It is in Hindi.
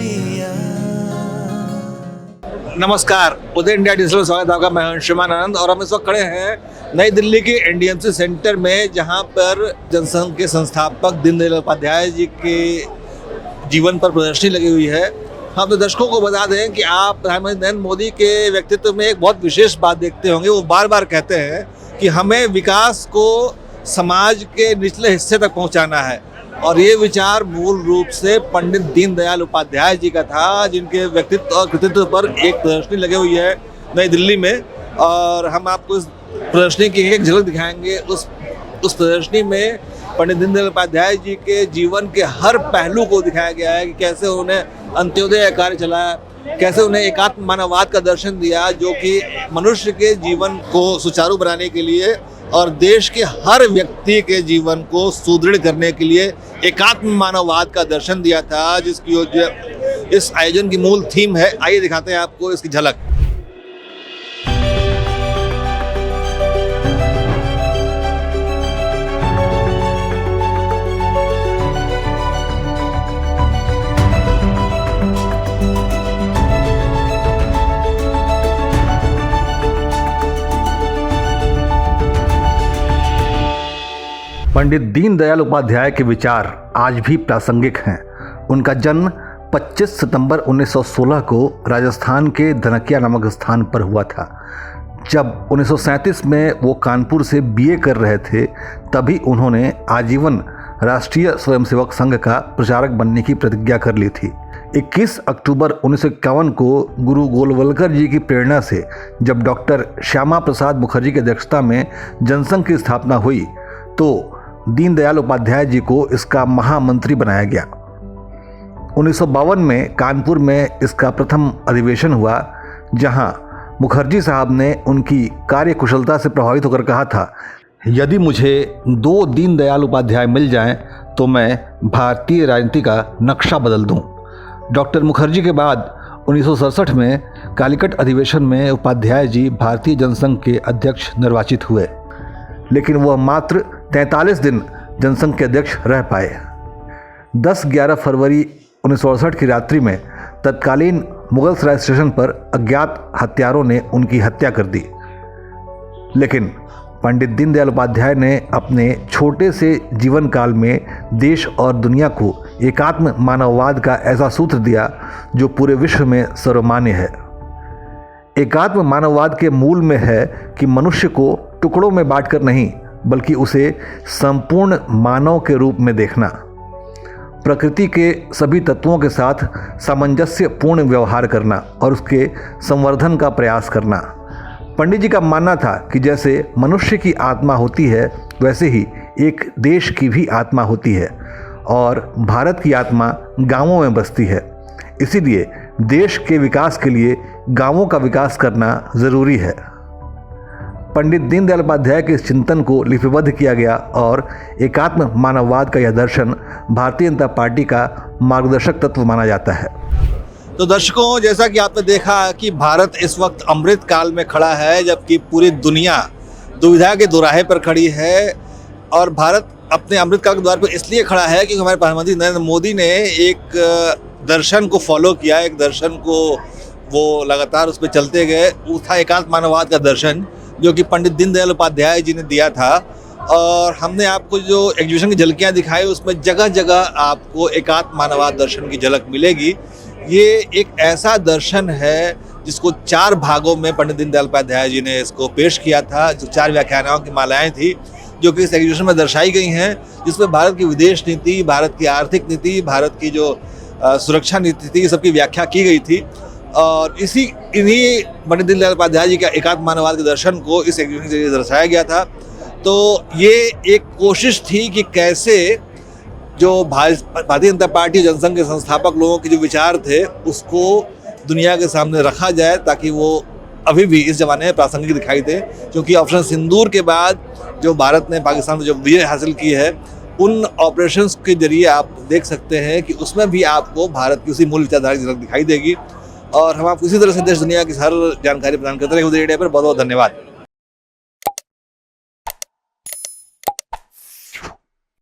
इंडिया। नमस्कार, उदय इंडिया डिजिटल स्वागत है आपका। मैं अंशुमान आनंद और हम इस वक्त खड़े हैं नई दिल्ली के एनडीएमसी सेंटर में, जहां पर जनसंघ के संस्थापक दीनदयाल उपाध्याय जी के जीवन पर प्रदर्शनी लगी हुई है। हम तो दर्शकों को बता दें कि आप प्रधानमंत्री नरेंद्र मोदी के व्यक्तित्व में एक बहुत विशेष बात देखते होंगे। वो बार बार कहते हैं कि हमें विकास को समाज के निचले हिस्से तक पहुंचाना है, और ये विचार मूल रूप से पंडित दीनदयाल उपाध्याय जी का था, जिनके व्यक्तित्व और कृतित्व पर एक प्रदर्शनी लगी हुई है नई दिल्ली में। और हम आपको इस प्रदर्शनी की एक झलक दिखाएंगे। उस प्रदर्शनी में पंडित दीनदयाल उपाध्याय जी के जीवन के हर पहलू को दिखाया गया है कि कैसे उन्हें अंत्योदय कार्य चलाया, कैसे उन्हें एकात्म मानववाद का दर्शन दिया, जो कि मनुष्य के जीवन को सुचारू बनाने के लिए और देश के हर व्यक्ति के जीवन को सुदृढ़ करने के लिए एकात्म मानववाद का दर्शन दिया था, जिसकी इस आयोजन की मूल थीम है। आइए दिखाते हैं आपको इसकी झलक। पंडित दीनदयाल उपाध्याय के विचार आज भी प्रासंगिक हैं। उनका जन्म 25 सितंबर 1916 को राजस्थान के धनकिया नामक स्थान पर हुआ था। जब 1937 में वो कानपुर से बीए कर रहे थे, तभी उन्होंने आजीवन राष्ट्रीय स्वयंसेवक संघ का प्रचारक बनने की प्रतिज्ञा कर ली थी। 21 अक्टूबर 1951 को गुरु गोलवलकर जी की प्रेरणा से जब डॉक्टर श्यामा प्रसाद मुखर्जी की अध्यक्षता में जनसंघ की स्थापना हुई, तो दीनदयाल उपाध्याय जी को इसका महामंत्री बनाया गया। 1952 में कानपुर में इसका प्रथम अधिवेशन हुआ, जहां मुखर्जी साहब ने उनकी कार्यकुशलता से प्रभावित होकर कहा था, यदि मुझे 2 दीनदयाल उपाध्याय मिल जाएं तो मैं भारतीय राजनीति का नक्शा बदल दूं। डॉक्टर मुखर्जी के बाद 1967 में कालीकट अधिवेशन में उपाध्याय जी भारतीय जनसंघ के अध्यक्ष निर्वाचित हुए, लेकिन वह मात्र 43 दिन जनसंघ के अध्यक्ष रह पाए। 10-11 फरवरी 1968 की रात्रि में तत्कालीन मुगल सराय स्टेशन पर अज्ञात हत्यारों ने उनकी हत्या कर दी। लेकिन पंडित दीनदयाल उपाध्याय ने अपने छोटे से जीवन काल में देश और दुनिया को एकात्म मानववाद का ऐसा सूत्र दिया जो पूरे विश्व में सर्वमान्य है। एकात्म मानववाद के मूल में है कि मनुष्य को टुकड़ों में बांटकर नहीं, बल्कि उसे संपूर्ण मानव के रूप में देखना, प्रकृति के सभी तत्वों के साथ सामंजस्यपूर्ण व्यवहार करना और उसके संवर्धन का प्रयास करना। पंडित जी का मानना था कि जैसे मनुष्य की आत्मा होती है, वैसे ही एक देश की भी आत्मा होती है, और भारत की आत्मा गांवों में बसती है। इसीलिए देश के विकास के लिए गांवों का विकास करना ज़रूरी है। पंडित दीनदयाल उपाध्याय के इस चिंतन को लिपिबद्ध किया गया और एकात्म मानववाद का यह दर्शन भारतीय जनता पार्टी का मार्गदर्शक तत्व माना जाता है। तो दर्शकों, जैसा कि आपने देखा कि भारत इस वक्त अमृत काल में खड़ा है, जबकि पूरी दुनिया दुविधा के दोराहे पर खड़ी है। और भारत अपने अमृत काल के द्वार पर इसलिए खड़ा है कि हमारे प्रधानमंत्री नरेंद्र मोदी ने एक दर्शन को फॉलो किया, एक दर्शन को वो लगातार उस पर चलते गए। वो था एकात्म मानववाद का दर्शन, जो कि पंडित दीनदयाल उपाध्याय जी ने दिया था। और हमने आपको जो एग्जीबिशन की झलकियाँ दिखाई, उसमें जगह जगह आपको एकात्म मानववाद दर्शन की झलक मिलेगी। ये एक ऐसा दर्शन है जिसको 4 भागों में पंडित दीनदयाल उपाध्याय जी ने इसको पेश किया था, जो 4 व्याख्यानों की मालाएं थी, जो कि इस एग्जीबिशन में दर्शाई गई हैं, जिसमें भारत की विदेश नीति, भारत की आर्थिक नीति, भारत की जो सुरक्षा नीति थी, सबकी व्याख्या की गई थी। और इन्हीं पंडित दीनदयाल उपाध्याय जी का एकात्म मानववाद के दर्शन को इस एग्जीबिशन के जरिए दर्शाया गया था। तो ये एक कोशिश थी कि कैसे जो भारतीय जनता पार्टी जनसंघ के संस्थापक लोगों के जो विचार थे, उसको दुनिया के सामने रखा जाए, ताकि वो अभी भी इस जमाने में प्रासंगिक दिखाई दे। क्योंकि ऑपरेशन सिंदूर के बाद जो भारत ने पाकिस्तान से जो विजय हासिल की है, उन ऑपरेशंस के जरिए आप देख सकते हैं कि उसमें भी आपको भारत की उसी मूल विचारधारा की झलक दिखाई देगी। और हम आपको इसी तरह से देश दुनिया की हर जानकारी प्रदान करते रहेंगे। उदय इंडिया पर बहुत बहुत धन्यवाद।